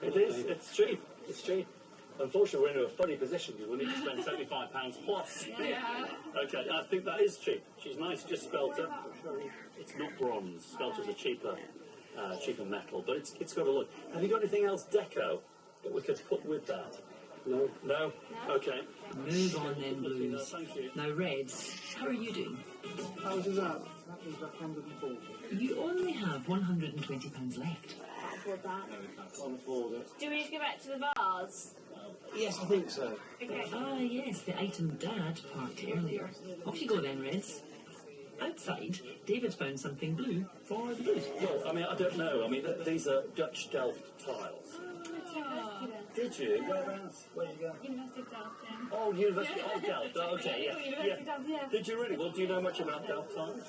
It is. It's cheap. It's cheap. Unfortunately, we're in a funny position because we need to spend £75 plus. Yeah. Okay, I think that is cheap. She's nice, just spelt her. It's not bronze. Spelt as a cheaper metal, but it's got a look. Have you got anything else deco that we could put with that? No. No? Okay. Move on then, Blues. Thank you. Now, Reds, how are you doing? How was that? That was 140. You only have £120 left. Afford that. Can't afford it. Do we need to go back to the vase? Yes, I think so. Okay. Ah, yes, the item Dad parked earlier. Off you go then, Reds. Outside, David found something blue for the Blues. Well, I mean, I don't know. I mean, these are Dutch Delft tiles. Did you? Whereabouts? Where did you go? University of Delft, yeah. Oh, University of Delft. Oh, okay, yeah. University of Delft, yeah. Did you really? Well, do you know much about Delft tiles?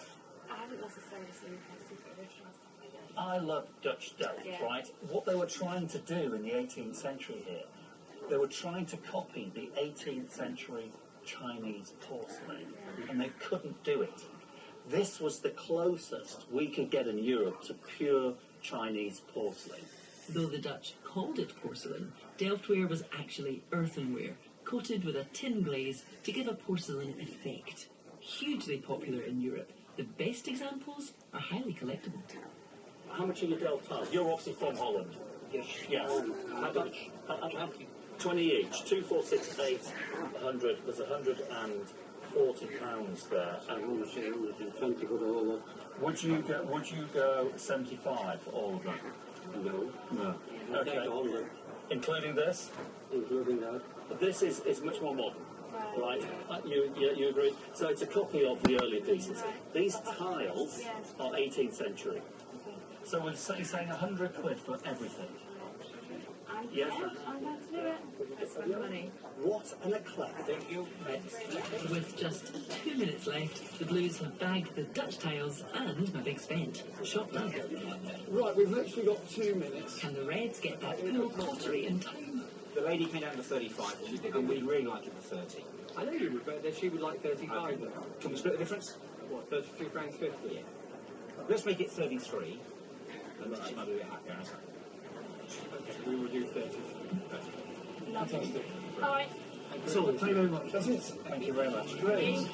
I haven't necessarily seen super original stuff like that. I love Dutch Delft, Yeah. right? What they were trying to do in the 18th century here, they were trying to copy the 18th century Chinese porcelain, and they couldn't do it. This was the closest we could get in Europe to pure Chinese porcelain. Though the Dutch called it porcelain, Delftware was actually earthenware, coated with a tin glaze to give a porcelain effect. Hugely popular in Europe, the best examples are highly collectible. How much are your Delft tiles? You're obviously from Holland. Yes. Yes. How much? 20 each. 2, 4, 6, 8, 100. There's £140 there. I want to say 120 for the whole lot. Would you go 75 for all of them? No. No. Take Okay. 100, Including this? including that. But this is much more modern, right? You agree? So it's a copy of the earlier pieces. These tiles are 18th century. So we're saying 100 quid for everything. Yes. I'm going to do it. That's my money. What an eclectic. With just 2 minutes left, the Blues have bagged the Dutch tiles and a big spend. Shop done. Right, we've literally got 2 minutes. Can the Reds get that pool pottery in time? The lady came down to 35, and we'd really like it for 30. I know you would, but she would like 35 then. Can we split the difference? What, £32.50? Yeah. Let's make it 33, and then she might be a bit happier in a second. Okay, we will do 30. Lovely. All right. So, thank you very much. That's it. Thank you very much. Thank you.